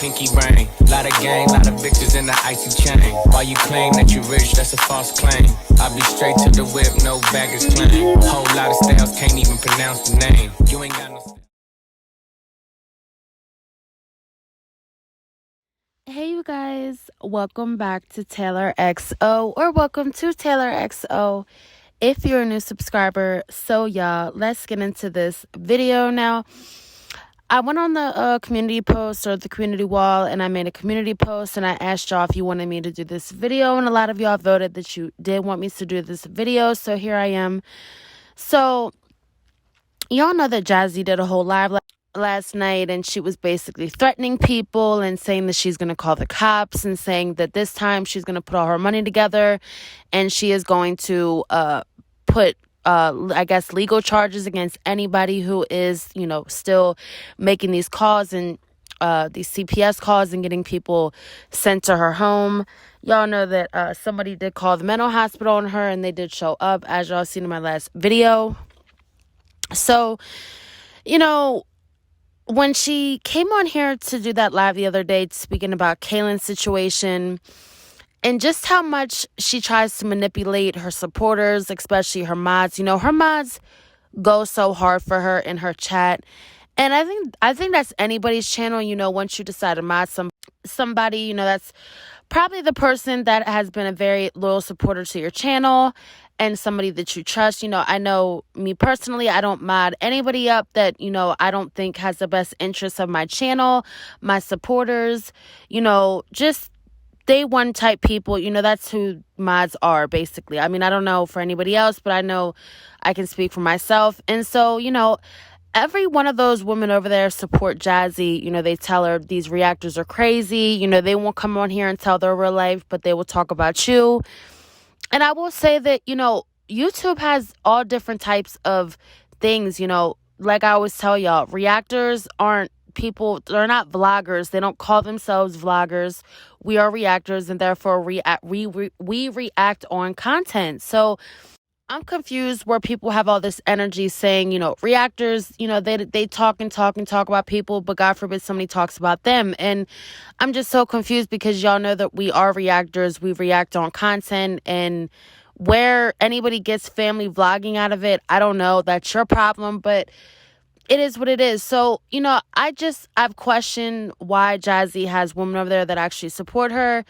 pinky ring. Lot of gang, lot of bitches in the icy chain. While you claim that you rich, that's a false claim. I be straight to the whip, no baggage claim. Whole lot of styles, can't even pronounce the name. You ain't got no style. Hey, you guys, welcome back to TaylorXo, or welcome to TaylorXo if you're a new subscriber. So, y'all, let's get into this video now. I went on the community post or the community wall, and I made a community post, and I asked y'all if you wanted me to do this video, and a lot of y'all voted that you did want me to do this video, so here I am. So, y'all know that Jazzy did a whole live last night, and she was basically threatening people and saying that she's going to call the cops, and saying that this time she's going to put all her money together and she is going to put I guess legal charges against anybody who is, still making these calls and these CPS calls and getting people sent to her home. Y'all know that somebody did call the mental hospital on her, and they did show up, as y'all seen in my last video. So, when she came on here to do that live the other day, speaking about Kaylin's situation and just how much she tries to manipulate her supporters, especially her mods. Her mods go so hard for her in her chat. And I think that's anybody's channel. Once you decide to mod somebody, that's probably the person that has been a very loyal supporter to your channel and somebody that you trust. I know me personally, I don't mod anybody up that, I don't think has the best interests of my channel, my supporters, just day one type people. That's who mods are, basically. I mean, I don't know for anybody else, but I know I can speak for myself. And so, every one of those women over there support Jazzy. They tell her these reactors are crazy. They won't come on here and tell their real life, but they will talk about you. And I will say that, YouTube has all different types of things. Like I always tell y'all, reactors aren't people, they're not vloggers. They don't call themselves vloggers. We are reactors, and therefore we react on content. So I'm confused where people have all this energy saying, reactors, they talk and talk and talk about people, but God forbid somebody talks about them. And I'm just so confused because y'all know that we are reactors. We react on content, and where anybody gets family vlogging out of it, I don't know. That's your problem, but it is what it is. So, I've questioned why Jazzy has women over there that actually support her.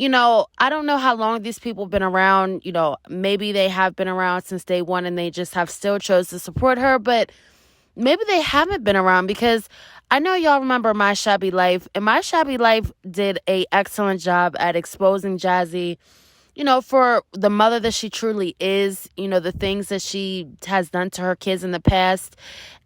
I don't know how long these people have been around. Maybe they have been around since day one and they just have still chose to support her, but maybe they haven't been around, because I know y'all remember My Shabby Life, and My Shabby Life did a excellent job at exposing Jazzy, for the mother that she truly is, the things that she has done to her kids in the past.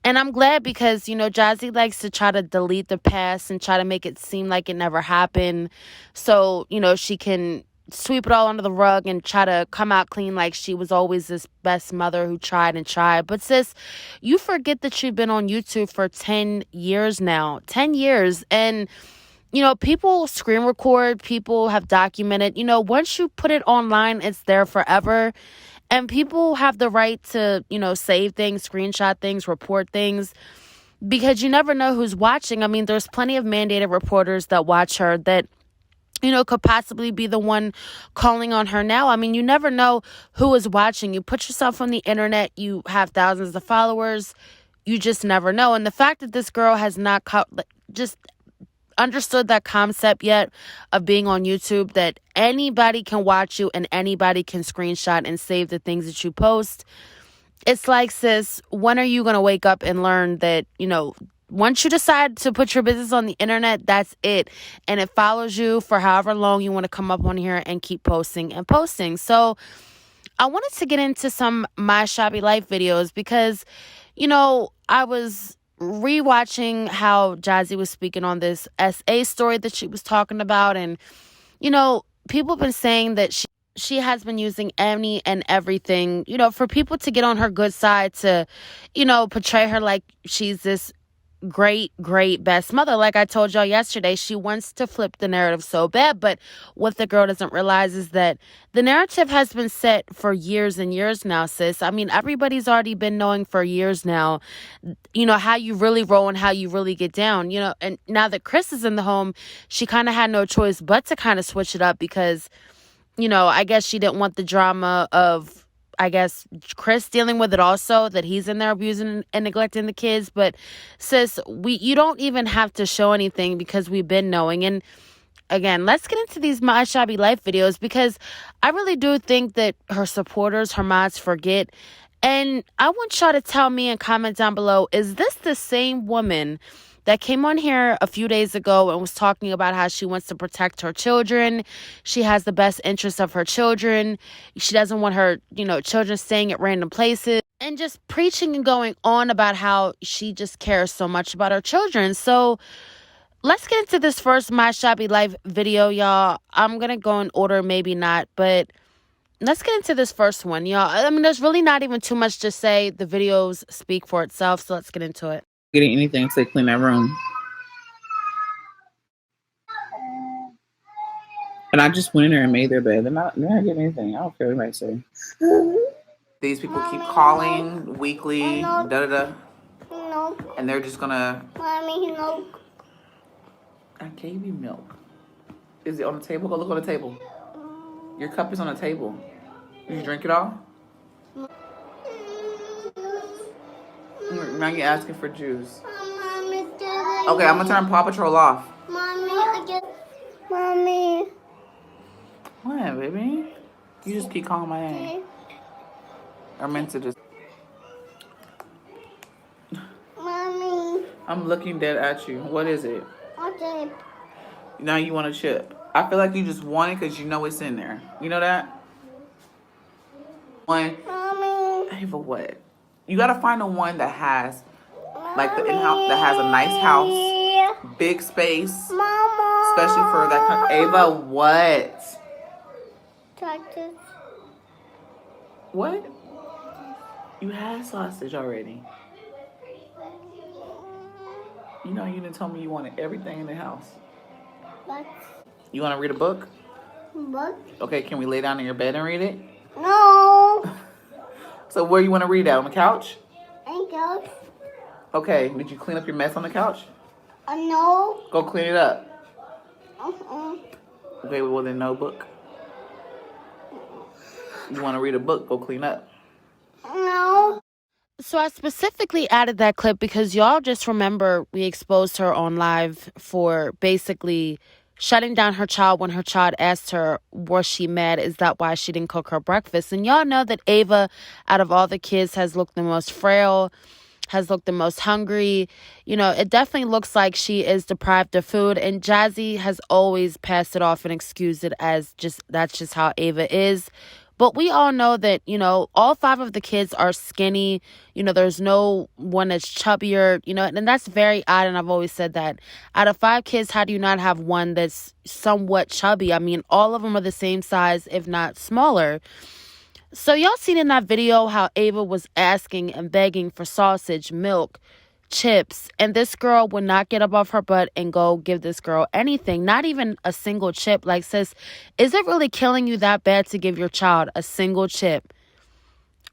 And I'm glad because, Jazzy likes to try to delete the past and try to make it seem like it never happened. So, she can sweep it all under the rug and try to come out clean like she was always this best mother who tried and tried. But sis, you forget that you've been on YouTube for 10 years now. 10 years. And people screen record, people have documented, once you put it online, it's there forever. And people have the right to, save things, screenshot things, report things, because you never know who's watching. I mean, there's plenty of mandated reporters that watch her that, could possibly be the one calling on her now. I mean, you never know who is watching. You put yourself on the internet, you have thousands of followers, you just never know. And the fact that this girl has not just understood that concept yet of being on YouTube, that anybody can watch you and anybody can screenshot and save the things that you post. It's like, sis, when are you going to wake up and learn that, once you decide to put your business on the internet, that's it. And it follows you for however long you want to come up on here and keep posting and posting. So I wanted to get into some My Shabby Life videos because, I was rewatching how Jazzy was speaking on this SA story that she was talking about. And, people have been saying that she has been using any and everything, for people to get on her good side, to, portray her like she's this great best mother. Like I told y'all yesterday, she wants to flip the narrative so bad, but what the girl doesn't realize is that the narrative has been set for years and years now, sis. I mean, everybody's already been knowing for years now, how you really roll and how you really get down, and now that Chris is in the home, she kind of had no choice but to kind of switch it up because, I guess she didn't want the drama of, I guess, Chris dealing with it also, that he's in there abusing and neglecting the kids. But sis, you don't even have to show anything because we've been knowing. And again, let's get into these My Shabby Life videos because I really do think that her supporters, her mods forget. And I want y'all to tell me and comment down below, is this the same woman that came on here a few days ago and was talking about how she wants to protect her children? She has the best interests of her children. She doesn't want her, children staying at random places, and just preaching and going on about how she just cares so much about her children. So let's get into this first My Shabby Life video, y'all. I'm going to go in order, maybe not, but let's get into this first one, y'all. I mean, there's really not even too much to say. The videos speak for itself, so let's get into it. Getting anything to clean that room. And I just went in there and made their bed. They're not getting anything. I don't care what anybody say. These people keep calling weekly, da-da-da. No. And they're just gonna... Mommy, no. I gave you milk. Is it on the table? Go look on the table. Your cup is on the table. Did you drink it all? Now you're asking for juice. Mommy, Okay, I'm gonna turn Paw Patrol off. Mommy. What, baby? You just keep calling my name. I meant to just... Mommy. I'm looking dead at you. What is it? Okay. Now you want a chip. I feel like you just want it because you know it's in there. You know that? One. Mommy. Ava, what? You gotta find the one that has, like, the in-house, that has a nice house, big space, Mama. especially for that kind of... Ava, what? Tractor. What? You had sausage already. You know you didn't tell me you wanted everything in the house. What? You want to read a book? Book? Okay, can we lay down in your bed and read it? No. So where you want to read at? On the couch? Thank you. Okay, did you clean up your mess on the couch? No. Go clean it up. Uh-uh. Okay, well then no book. You want to read a book, go clean up. No. So I specifically added that clip because y'all just remember we exposed her on live for basically shutting down her child when her child asked her, was she mad? Is that why she didn't cook her breakfast? And y'all know that Ava, out of all the kids, has looked the most frail, has looked the most hungry. It definitely looks like she is deprived of food. And Jazzy has always passed it off and excused it as that's just how Ava is. But we all know that, all 5 of the kids are skinny. There's no one that's chubbier, and that's very odd. And I've always said that out of 5 kids, how do you not have one that's somewhat chubby? I mean, all of them are the same size, if not smaller. So y'all seen in that video how Ava was asking and begging for sausage, milk, chips, and this girl would not get up off her butt and go give this girl anything, not even a single chip. Like, sis, is it really killing you that bad to give your child a single chip?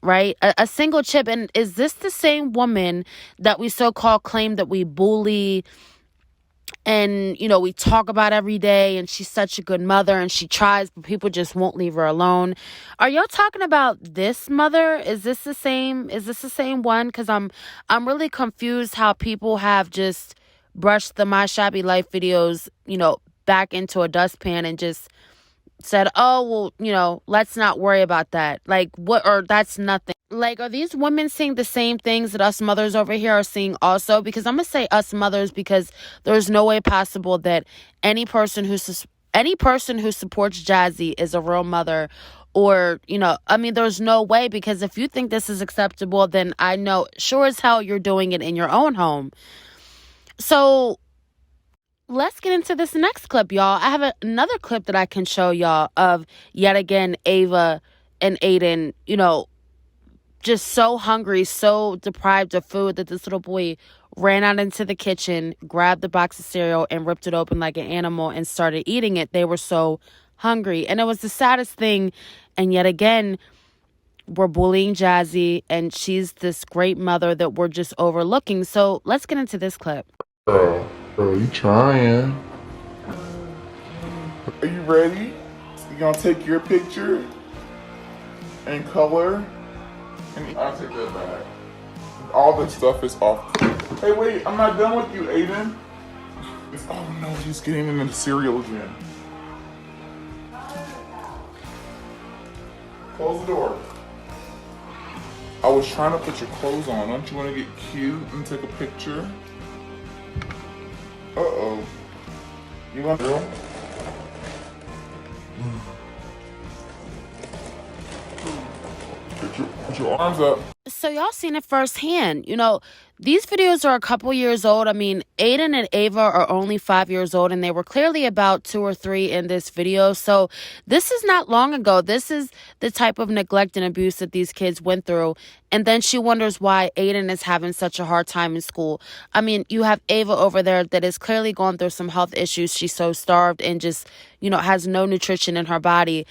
Right? A single chip. And is this the same woman that we so-called claim that we bully and, we talk about every day, and she's such a good mother and she tries, but people just won't leave her alone? Are y'all talking about this mother? Is this the same one? Because I'm really confused how people have just brushed the My Shabby Life videos, back into a dustpan and just said, oh, well, let's not worry about that. Like, what? Or that's nothing. Like, are these women seeing the same things that us mothers over here are seeing also? Because I'm going to say us mothers because there's no way possible that any person who supports Jazzy is a real mother. Or, there's no way, because if you think this is acceptable, then I know sure as hell you're doing it in your own home. So let's get into this next clip, y'all. I have another clip that I can show y'all of, yet again, Ava and Aiden, just so hungry, so deprived of food that this little boy ran out into the kitchen, grabbed the box of cereal, and ripped it open like an animal and started eating it. They were so hungry. And it was the saddest thing. And yet again, we're bullying Jazzy, and she's this great mother that we're just overlooking. So let's get into this clip. Bro, you trying. Are you ready? You gonna take your picture and color? And I'll take that back. All the stuff is off. Hey, wait, I'm not done with you, Aiden. Oh no, he's getting into the cereal again. Close the door. I was trying to put your clothes on. Don't you want to get cute and take a picture? Uh-oh. You want to? Put your arms up. So y'all seen it firsthand. You know, these videos are a couple years old. I mean, Aiden and Ava are only 5 years old, and they were clearly about 2 or 3 in this video. So this is not long ago. This is the type of neglect and abuse that these kids went through. And then she wonders why Aiden is having such a hard time in school. I mean, you have Ava over there that is clearly going through some health issues. She's so starved and just, has no nutrition in her body.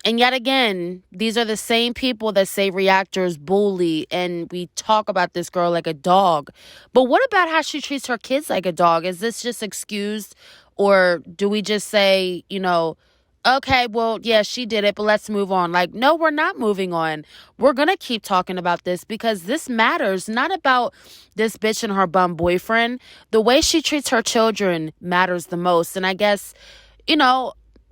And yet again, these are the same people that say reactors bully, and we talk about this girl like a dog. But what about how she treats her kids like a dog? Is this just excused? Or do we just say, okay, well, yeah, she did it, but let's move on? Like, no, we're not moving on. We're going to keep talking about this because this matters, not about this bitch and her bum boyfriend. The way she treats her children matters the most. And I guess,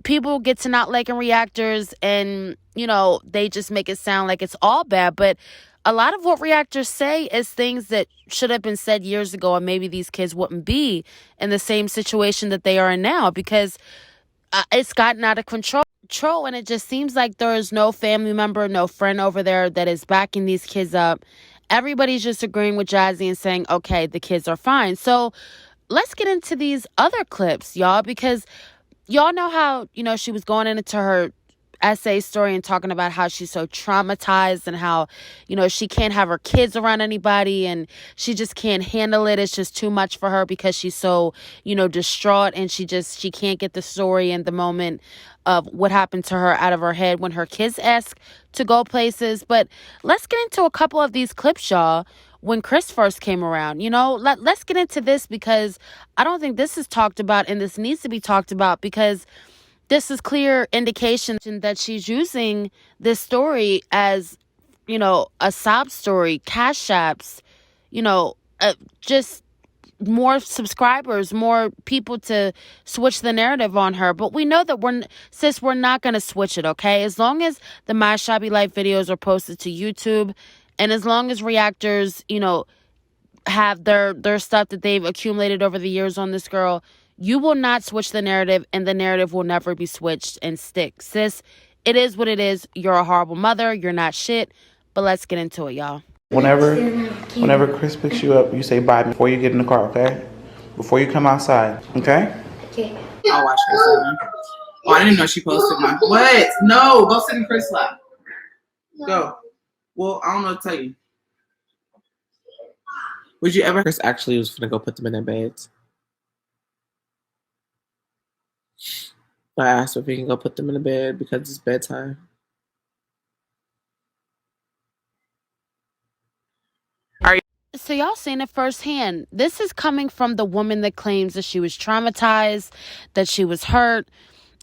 people get to not liking reactors and, they just make it sound like it's all bad. But a lot of what reactors say is things that should have been said years ago, and maybe these kids wouldn't be in the same situation that they are in now because it's gotten out of control. And it just seems like there is no family member, no friend over there that is backing these kids up. Everybody's just agreeing with Jazzy and saying, okay, the kids are fine. So let's get into these other clips, y'all, because y'all know how, she was going into her essay story and talking about how she's so traumatized and how, she can't have her kids around anybody and she just can't handle it. It's just too much for her because she's so, distraught, and she can't get the story and the moment of what happened to her out of her head when her kids ask to go places. But let's get into a couple of these clips, y'all. When Chris first came around, let's get into this because I don't think this is talked about, and this needs to be talked about because this is clear indication that she's using this story as, a sob story, cash apps, just more subscribers, more people to switch the narrative on her. But we know that we're not going to switch it, okay? As long as the My Shabby Life videos are posted to YouTube, and as long as reactors, have their stuff that they've accumulated over the years on this girl, you will not switch the narrative, and the narrative will never be switched and stick. Sis, it is what it is. You're a horrible mother. You're not shit. But let's get into it, y'all. Whenever Chris picks you up, you say bye before you get in the car, okay? Before you come outside, okay? Okay. I'll watch her. Oh, I didn't know she posted mine. What? No, go sit in Chris' lap. Go. Well, I don't know what to tell you. Would you ever? Chris actually was gonna go put them in their beds. I asked if he can go put them in the bed because it's bedtime. So y'all seen it firsthand. This is coming from the woman that claims that she was traumatized, that she was hurt,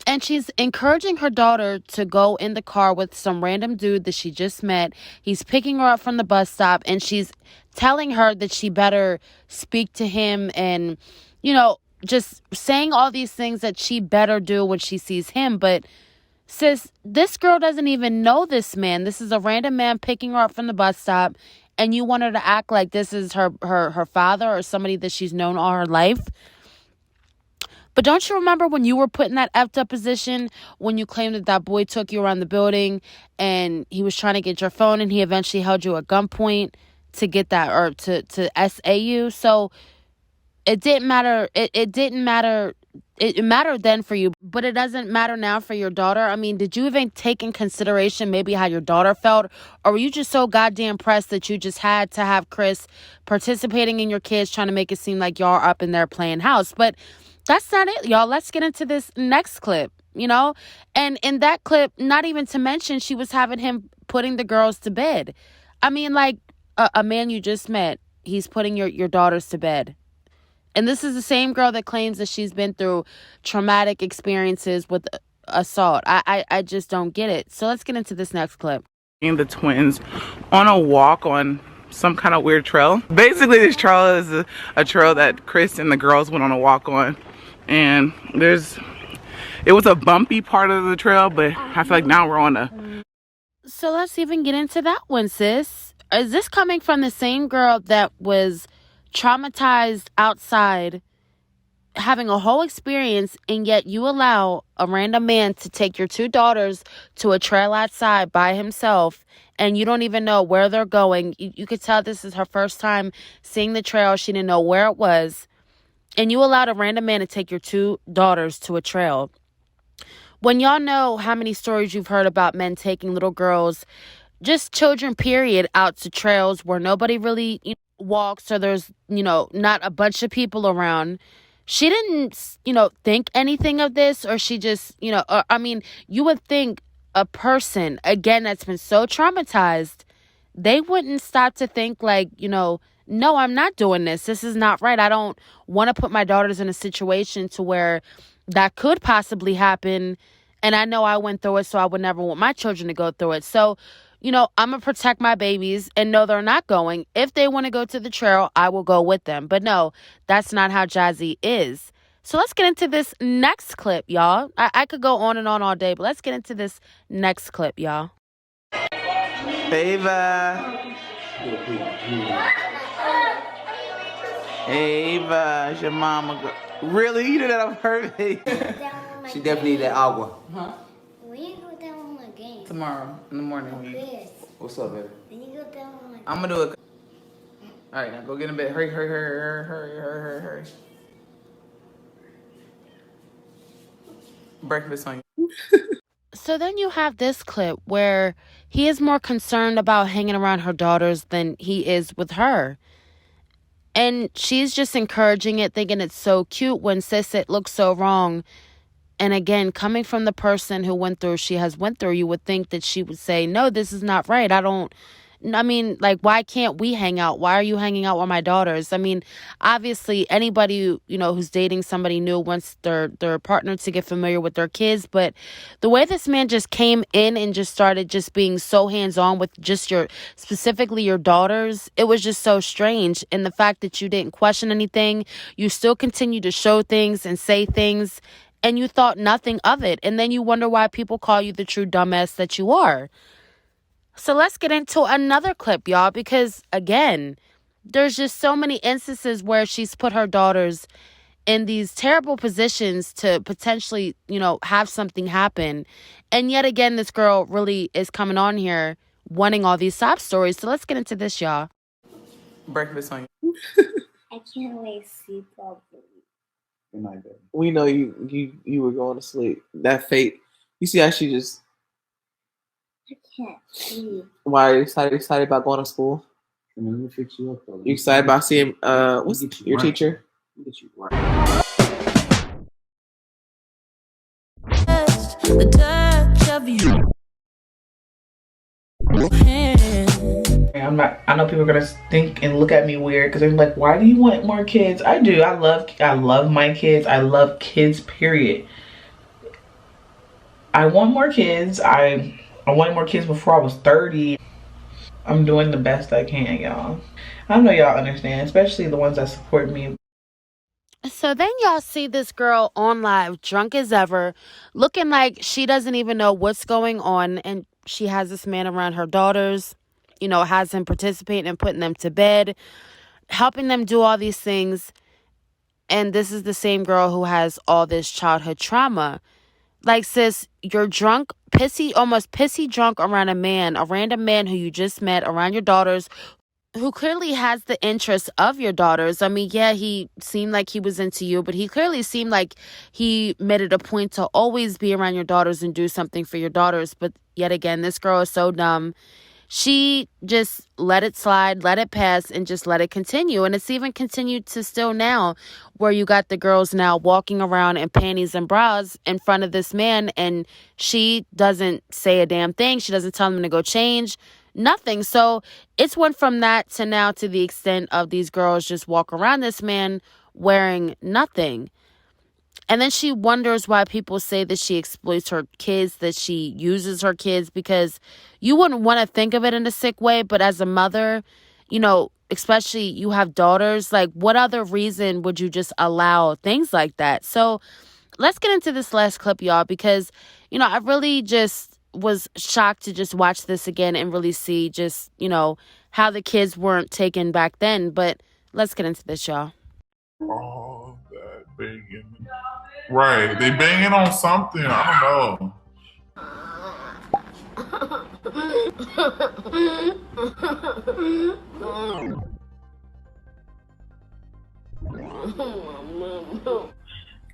and she's encouraging her daughter to go in the car with some random dude that she just met. He's picking her up from the bus stop, and she's telling her that she better speak to him and, just saying all these things that she better do when she sees him. But sis, this girl doesn't even know this man. This is a random man picking her up from the bus stop, and you want her to act like this is her father or somebody that she's known all her life. But don't you remember when you were put in that effed up position when you claimed that boy took you around the building and he was trying to get your phone and he eventually held you at gunpoint to get that, or to SA you? So it didn't matter. It It mattered then for you, but it doesn't matter now for your daughter. I mean, did you even take in consideration maybe how your daughter felt? Or were you just so goddamn pressed that you just had to have Chris participating in your kids, trying to make it seem like y'all are up in there playing house? But that's not it, y'all. Let's get into this next clip, you know? And in that clip, not even to mention, she was having him putting the girls to bed. I mean, like, a man you just met, he's putting your daughters to bed. And this is the same girl that claims that she's been through traumatic experiences with assault. I just don't get it. So let's get into this next clip. And the twins on a walk on some kind of weird trail. Basically, this trail is a trail that Chris and the girls went on a walk on. And it was a bumpy part of the trail, but I feel like now we're on a... So let's even get into that one, sis. Is this coming from the same girl that was traumatized outside, having a whole experience, and yet you allow a random man to take your two daughters to a trail outside by himself, and you don't even know where they're going? You could tell this is her first time seeing the trail. She didn't know where it was, and you allowed a random man to take your two daughters to a trail. When y'all know how many stories you've heard about men taking little girls, just children period, out to trails where nobody really walks, or there's not a bunch of people around. She didn't think anything of this, or she just I mean, you would think a person, again, that's been so traumatized, they wouldn't stop to think like, no, I'm not doing this. This is not right. I don't want to put my daughters in a situation to where that could possibly happen. And I know I went through it, so I would never want my children to go through it. So, I'm going to protect my babies and know they're not going. If they want to go to the trail, I will go with them. But no, that's not how Jazzy is. So let's get into this next clip, y'all. I could go on and on all day, but let's get into this next clip, y'all. Ava. Ava, it's your mama. Really? You did that on purpose? She definitely need that agua. When you go down on my game. Tomorrow in the morning. Yes. What's up, baby? When you go down on my game. I'm gonna do it. All right, now go get in bed. Hurry. Breakfast on you. So then you have this clip where he is more concerned about hanging around her daughters than he is with her. And she's just encouraging it, thinking it's so cute when sis, it looks so wrong. And again, coming from the person who went through, you would think that she would say, no, this is not right. Why can't we hang out? Why are you hanging out with my daughters? I mean, obviously, anybody, who's dating somebody new wants their partner to get familiar with their kids. But the way this man just came in and just started just being so hands-on with just specifically your daughters, it was just so strange. And the fact that you didn't question anything, you still continue to show things and say things, and you thought nothing of it. And then you wonder why people call you the true dumbass that you are. So let's get into another clip, y'all, because, again, there's just so many instances where she's put her daughters in these terrible positions to potentially, have something happen. And yet again, this girl really is coming on here wanting all these sob stories. So let's get into this, y'all. Breakfast on you. I can't wait to sleep properly. We know you were going to sleep. That fate. You see how she just... I can't sleep. Why are you excited about going to school? Let me fix you up, though. You excited about seeing what's your teacher? Get you right. The touch of you. I know people are gonna think and look at me weird because they're like, why do you want more kids? I do. I love my kids. I love kids, period. I want more kids. I wanted more kids before I was 30. I'm doing the best I can, y'all. I know y'all understand, especially the ones that support me. So then y'all see this girl on live, drunk as ever, looking like she doesn't even know what's going on. And she has this man around her daughters, has him participating and putting them to bed, helping them do all these things. And this is the same girl who has all this childhood trauma. Like, sis, you're drunk, almost pissy drunk around a random man who you just met, around your daughters, who clearly has the interest of your daughters. I mean, yeah, he seemed like he was into you, but he clearly seemed like he made it a point to always be around your daughters and do something for your daughters. But yet again, this girl is so dumb. She just let it slide, let it pass, and just let it continue. And it's even continued to still now, where you got the girls now walking around in panties and bras in front of this man, and she doesn't say a damn thing. She doesn't tell them to go change, nothing. So it's went from that to now to the extent of these girls just walk around this man wearing nothing. And then she wonders why people say that she exploits her kids, that she uses her kids, because you wouldn't want to think of it in a sick way. But as a mother, especially you have daughters, like what other reason would you just allow things like that? So let's get into this last clip, y'all, because, I really just was shocked to just watch this again and really see just, how the kids weren't taken back then. But let's get into this, y'all. All that banging. Right. They banging on something. I don't know.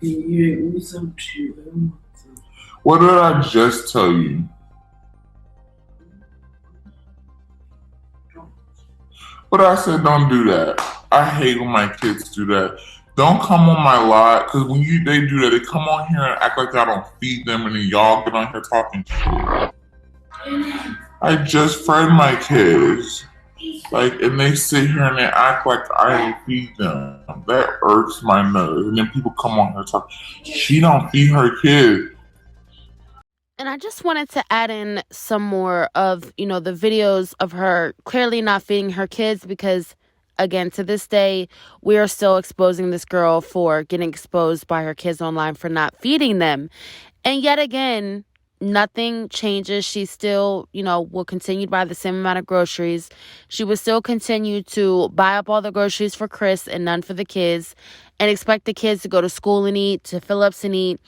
Can you make me some too? What did I just tell you? But I said don't do that. I hate when my kids do that. Don't come on my lot, because when they do that, they come on here and act like I don't feed them, and then y'all get on here talking shit. I just fed my kids. And they sit here and they act like I didn't feed them. That irks my nerves. And then people come on here talking, she don't feed her kids. And I just wanted to add in some more of, the videos of her clearly not feeding her kids, because, again, to this day, we are still exposing this girl for getting exposed by her kids online for not feeding them. And yet again, nothing changes. She still, will continue to buy the same amount of groceries. She will still continue to buy up all the groceries for Chris and none for the kids, and expect the kids to go to school and eat, to Phillips and eat.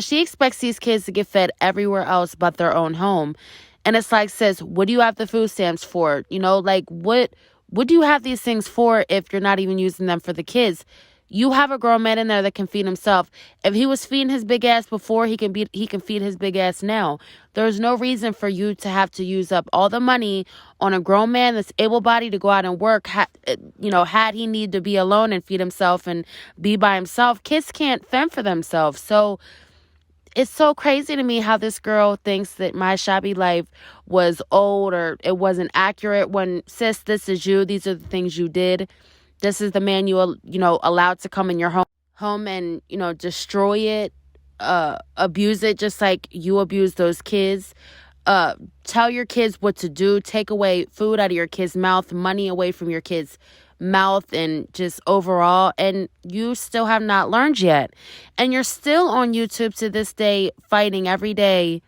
She expects these kids to get fed everywhere else but their own home. And it's like, sis, what do you have the food stamps for? What do you have these things for if you're not even using them for the kids? You have a grown man in there that can feed himself. If he was feeding his big ass before, he can feed his big ass now. There's no reason for you to have to use up all the money on a grown man that's able-bodied to go out and work. Had he need to be alone and feed himself and be by himself, kids can't fend for themselves. So it's so crazy to me how this girl thinks that My Shabby Life was old or it wasn't accurate, when, sis, this is you. These are the things you did. This is the man you allowed to come in your home and, destroy it, abuse it, just like you abuse those kids. Tell your kids what to do. Take away food out of your kids' mouth, money away from your kids' mouth, and just overall. And you still have not learned yet. And you're still on YouTube to this day, fighting every day,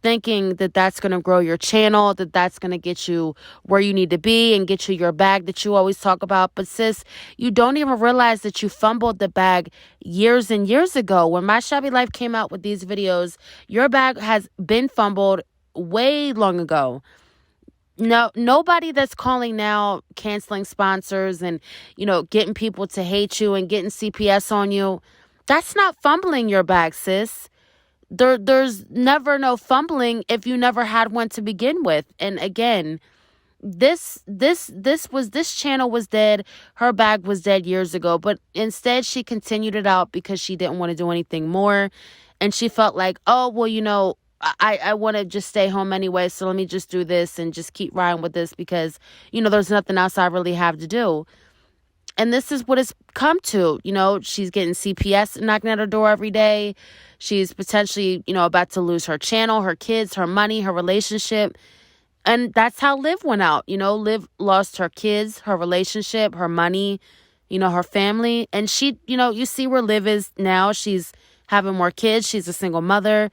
thinking that that's going to grow your channel, that that's going to get you where you need to be and get you your bag that you always talk about. But sis, you don't even realize that you fumbled the bag years and years ago. When My Shabby Life came out with these videos, your bag has been fumbled way long ago. No, nobody that's calling now, canceling sponsors and, getting people to hate you and getting CPS on you, that's not fumbling your bag, sis. There's never no fumbling if you never had one to begin with. And again, this channel was dead. Her bag was dead years ago, but instead she continued it out because she didn't want to do anything more. And she felt like, oh, well, I want to just stay home anyway, so let me just do this and just keep riding with this because, there's nothing else I really have to do. And this is what it's come to. She's getting CPS knocking at her door every day. She's potentially, about to lose her channel, her kids, her money, her relationship. And that's how Liv went out. Liv lost her kids, her relationship, her money, her family. And she, you see where Liv is now. She's having more kids. She's a single mother.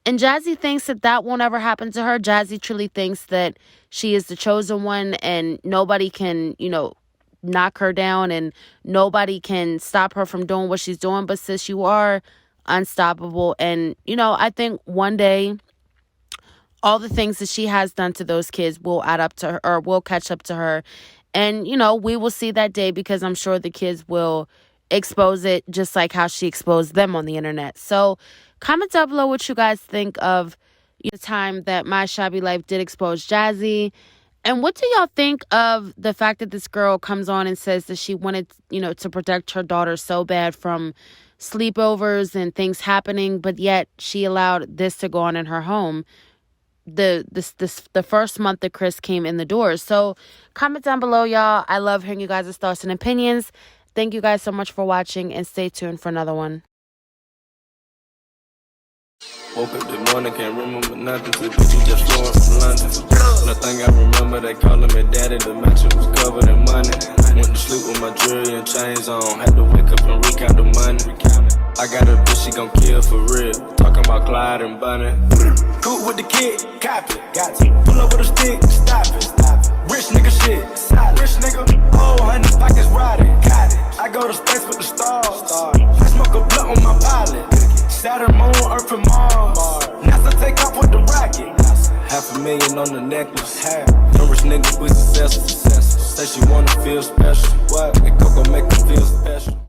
And Jazzy thinks that won't ever happen to her. Jazzy truly thinks that she is the chosen one and nobody can, knock her down and nobody can stop her from doing what she's doing. But sis, you are unstoppable. And, I think one day all the things that she has done to those kids will add up to her or will catch up to her. And, you know, we will see that day because I'm sure the kids will expose it just like how she exposed them on the internet. So comment down below what you guys think of the time that My Shabby Life did expose Jazzy. And what do y'all think of the fact that this girl comes on and says that she wanted, you know, to protect her daughter so bad from sleepovers and things happening, but yet she allowed this to go on in her home the first month that Chris came in the doors. So comment down below, y'all. I love hearing you guys' thoughts and opinions. Thank you guys so much for watching, and stay tuned for another one. Woke up this morning, can't remember nothing. Two bitches just flowing from London. Nothing I remember, they calling me daddy. The mansion was covered in money. Went to sleep with my jewelry and chains on. Had to wake up and recount the money. I got a bitch, she gon' kill for real. Talking about Clyde and Bunny. Cool with the kid, copy. Got to pull up with a stick, stop it. Rich nigga shit, rich nigga. Oh, honey, pockets riding. Got it. I go to space with the stars. I smoke a blunt on my pilot. Saturn, Moon, Earth, and Mars. NASA take off with the rocket. $500,000 on the necklace. Them rich niggas, we successful. Say she wanna feel special. What? They go make her feel special.